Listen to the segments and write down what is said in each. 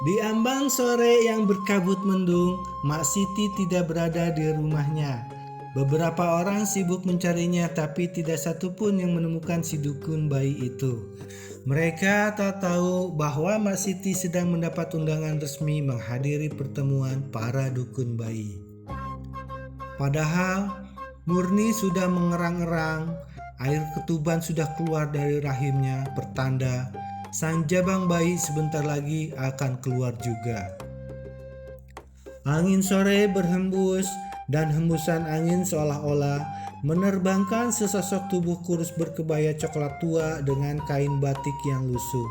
Di ambang sore yang berkabut mendung, Mak Siti tidak berada di rumahnya. Beberapa orang sibuk mencarinya, tapi tidak satupun yang menemukan si dukun bayi itu. Mereka tak tahu bahwa Mak Siti sedang mendapat undangan resmi menghadiri pertemuan para dukun bayi. Padahal Murni sudah mengerang-erang, air ketuban sudah keluar dari rahimnya, pertanda sang jabang bayi sebentar lagi akan keluar juga. Angin sore berhembus dan hembusan angin seolah-olah menerbangkan sesosok tubuh kurus berkebaya coklat tua dengan kain batik yang lusuh.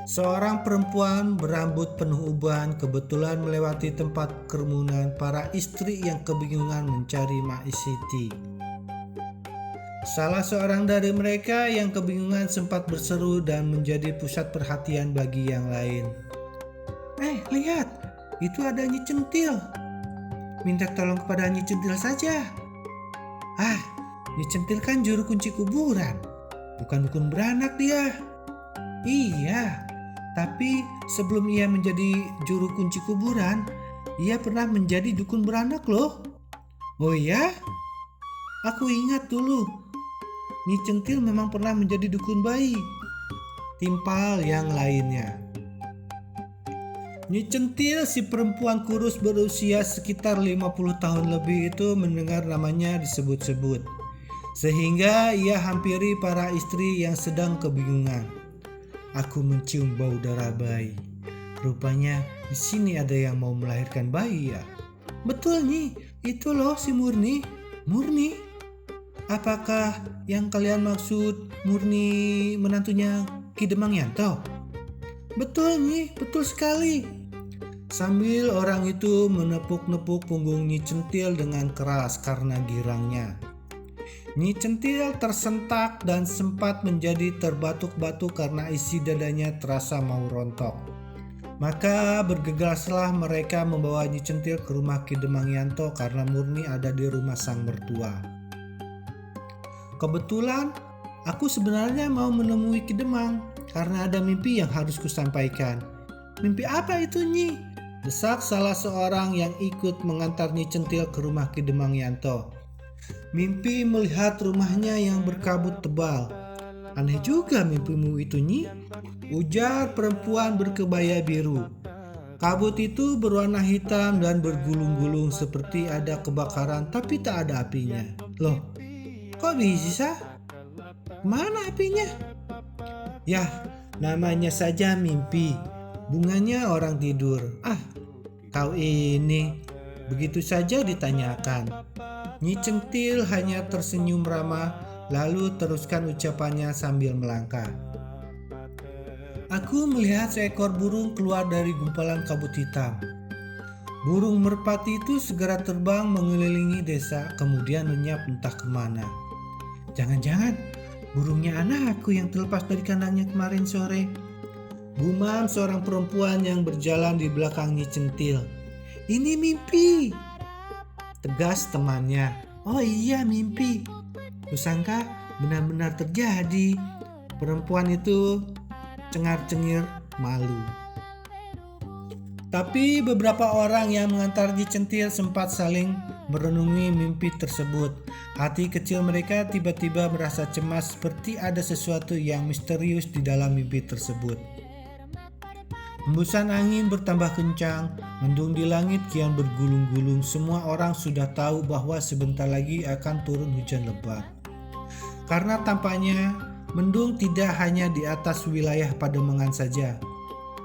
Seorang perempuan berambut penuh uban kebetulan melewati tempat kerumunan para istri yang kebingungan mencari Mak Siti. Salah seorang dari mereka yang kebingungan sempat berseru dan menjadi pusat perhatian bagi yang lain. Lihat, itu ada Nyi Centil. Minta tolong kepada Nyi Centil saja. Nyi Centil kan juru kunci kuburan, bukan dukun beranak dia. Iya, tapi sebelum ia menjadi juru kunci kuburan, ia pernah menjadi dukun beranak loh. Oh iya? Aku ingat dulu, Nyi Centil memang pernah menjadi dukun bayi. Timpal yang lainnya. Nyi Centil, si perempuan kurus berusia sekitar 50 tahun lebih itu mendengar namanya disebut-sebut. Sehingga ia hampiri para istri yang sedang kebingungan. Aku mencium bau darah bayi. Rupanya di sini ada yang mau melahirkan bayi ya. Betul Nyi, itu loh si Murni. Murni? Apakah yang kalian maksud Murni menantunya Ki Demang Yanto? Betul Nyi, betul sekali. Sambil orang itu menepuk-nepuk punggung Nyi Centil dengan keras karena girangnya. Nyi Centil tersentak dan sempat menjadi terbatuk-batuk karena isi dadanya terasa mau rontok. Maka bergegaslah mereka membawa Nyi Centil ke rumah Ki Demang Yanto karena Murni ada di rumah sang mertua. Kebetulan aku sebenarnya mau menemui Ki Demang karena ada mimpi yang harus kusampaikan. Mimpi apa itu Nyi? Desak salah seorang yang ikut mengantar Nyi Centil ke rumah Ki Demang Yanto. Mimpi melihat rumahnya yang berkabut tebal. Aneh juga mimpimu itu Nyi, ujar perempuan berkebaya biru. Kabut itu berwarna hitam dan bergulung-gulung seperti ada kebakaran tapi tak ada apinya. Loh, kok bisa? Mana apinya? Yah, namanya saja mimpi. Bunganya orang tidur. Kau ini begitu saja ditanyakan. Nyi Centil hanya tersenyum ramah lalu teruskan ucapannya sambil melangkah. Aku melihat seekor burung keluar dari gumpalan kabut hitam. Burung merpati itu segera terbang mengelilingi desa kemudian lenyap entah kemana. Jangan-jangan burungnya anakku yang terlepas dari kandangnya kemarin sore. Gumam seorang perempuan yang berjalan di belakang Nyi Centil. Ini mimpi, tegas temannya. Oh iya mimpi. Kusangka benar-benar terjadi. Perempuan itu cengar-cengir malu. Tapi beberapa orang yang mengantar Nyi Centil sempat saling merenungi mimpi tersebut. Hati kecil mereka tiba-tiba merasa cemas seperti ada sesuatu yang misterius di dalam mimpi tersebut. Hembusan angin bertambah kencang, mendung di langit kian bergulung-gulung. Semua orang sudah tahu bahwa sebentar lagi akan turun hujan lebat. Karena tampaknya mendung tidak hanya di atas wilayah Pademangan saja,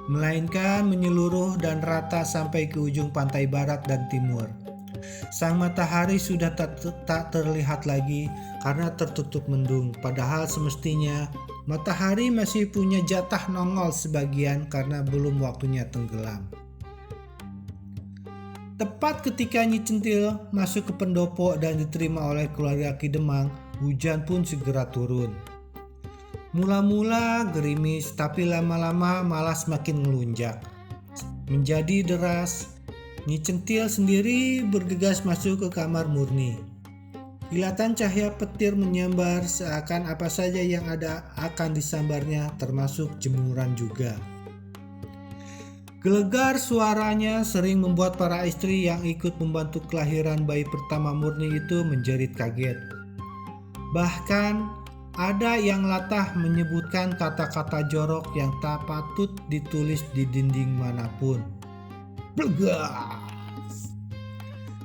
melainkan menyeluruh dan rata sampai ke ujung pantai barat dan timur. Sang matahari sudah tak terlihat lagi karena tertutup mendung, padahal semestinya matahari masih punya jatah nongol sebagian karena belum waktunya tenggelam. Tepat ketika Nyi Centil masuk ke pendopo dan diterima oleh keluarga Ki Demang, hujan pun segera turun. Mula-mula gerimis, tapi lama-lama malah semakin melunjak. Menjadi deras. Nyi Centil sendiri bergegas masuk ke kamar Murni. Kilatan cahaya petir menyambar seakan apa saja yang ada akan disambarnya termasuk jemuran juga. Gelegar suaranya sering membuat para istri yang ikut membantu kelahiran bayi pertama Murni itu menjerit kaget. Bahkan ada yang latah menyebutkan kata-kata jorok yang tak patut ditulis di dinding manapun. Blegas.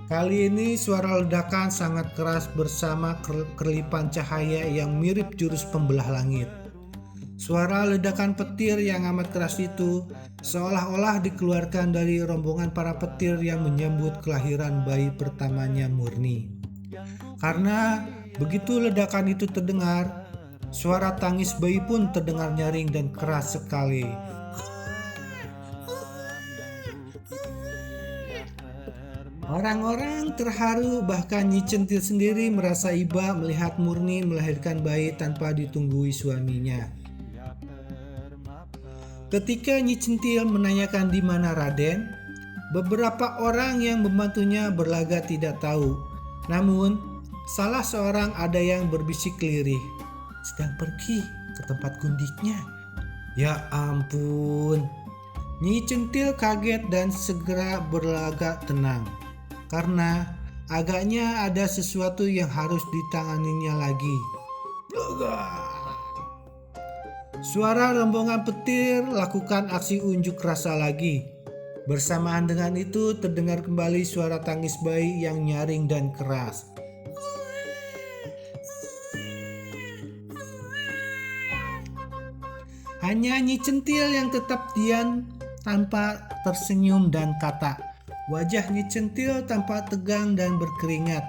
Kali ini suara ledakan sangat keras bersama kerlipan cahaya yang mirip jurus pembelah langit. Suara ledakan petir yang amat keras itu seolah-olah dikeluarkan dari rombongan para petir yang menyambut kelahiran bayi pertamanya Murni. Karena begitu ledakan itu terdengar, suara tangis bayi pun terdengar nyaring dan keras sekali. Orang-orang terharu, bahkan Nyi Centil sendiri merasa iba melihat Murni melahirkan bayi tanpa ditunggui suaminya. Ketika Nyi Centil menanyakan di mana Raden, beberapa orang yang membantunya berlagak tidak tahu. Namun, salah seorang ada yang berbisik lirih, sedang pergi ke tempat gundiknya. Ya ampun. Nyi Centil kaget dan segera berlagak tenang, karena agaknya ada sesuatu yang harus ditanganinya lagi. Suara rombongan petir lakukan aksi unjuk rasa lagi. Bersamaan dengan itu terdengar kembali suara tangis bayi yang nyaring dan keras. Hanya Nyi Centil yang tetap diam tanpa tersenyum dan kata. Wajah Nyi Centil tampak tegang dan berkeringat.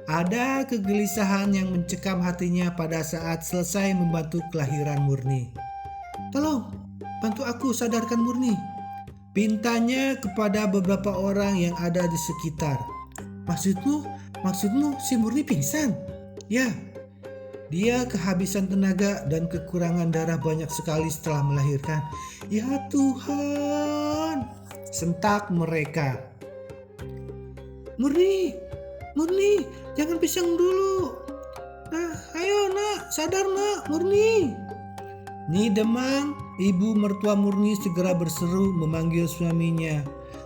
Ada kegelisahan yang mencekam hatinya pada saat selesai membantu kelahiran Murni. "Tolong, bantu aku sadarkan Murni," pintanya kepada beberapa orang yang ada di sekitar. Maksudmu si Murni pingsan?" "Ya, dia kehabisan tenaga dan kekurangan darah banyak sekali setelah melahirkan." "Ya Tuhan," sentak mereka. Murni, jangan pisang dulu. Ayo nak, sadar nak, Murni." Nyi Demang, ibu mertua Murni segera berseru memanggil suaminya.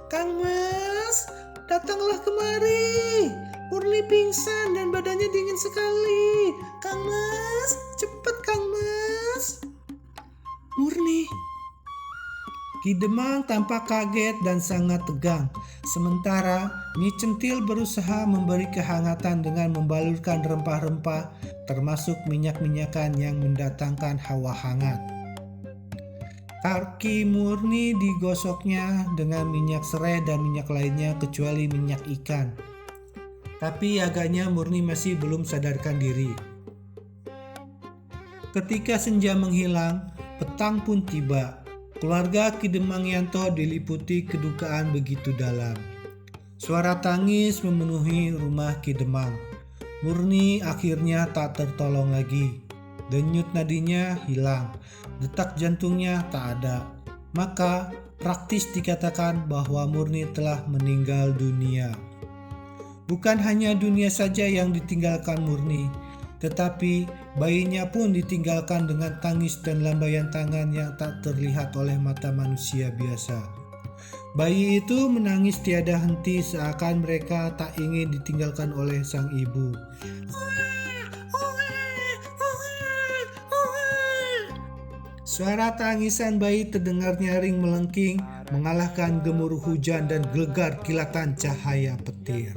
"Kang Mas, datanglah kemari. Murni pingsan dan badannya dingin sekali. Kang Mas, cepat Kang Mas." "Murni." Ki Demang tampak kaget dan sangat tegang. Sementara Nyi Centil berusaha memberi kehangatan dengan membalurkan rempah-rempah termasuk minyak-minyakan yang mendatangkan hawa hangat. Kaki Murni digosoknya dengan minyak serai dan minyak lainnya kecuali minyak ikan. Tapi agaknya Murni masih belum sadarkan diri. Ketika senja menghilang, petang pun tiba. Keluarga Ki Demang Yanto diliputi kedukaan begitu dalam. Suara tangis memenuhi rumah Ki Demang. Murni akhirnya tak tertolong lagi. Denyut nadinya hilang, detak jantungnya tak ada. Maka praktis dikatakan bahwa Murni telah meninggal dunia. Bukan hanya dunia saja yang ditinggalkan Murni, tetapi bayinya pun ditinggalkan dengan tangis dan lambaian tangan yang tak terlihat oleh mata manusia biasa. Bayi itu menangis tiada henti seakan mereka tak ingin ditinggalkan oleh sang ibu. Suara tangisan bayi terdengar nyaring melengking, mengalahkan gemuruh hujan dan gelegar kilatan cahaya petir.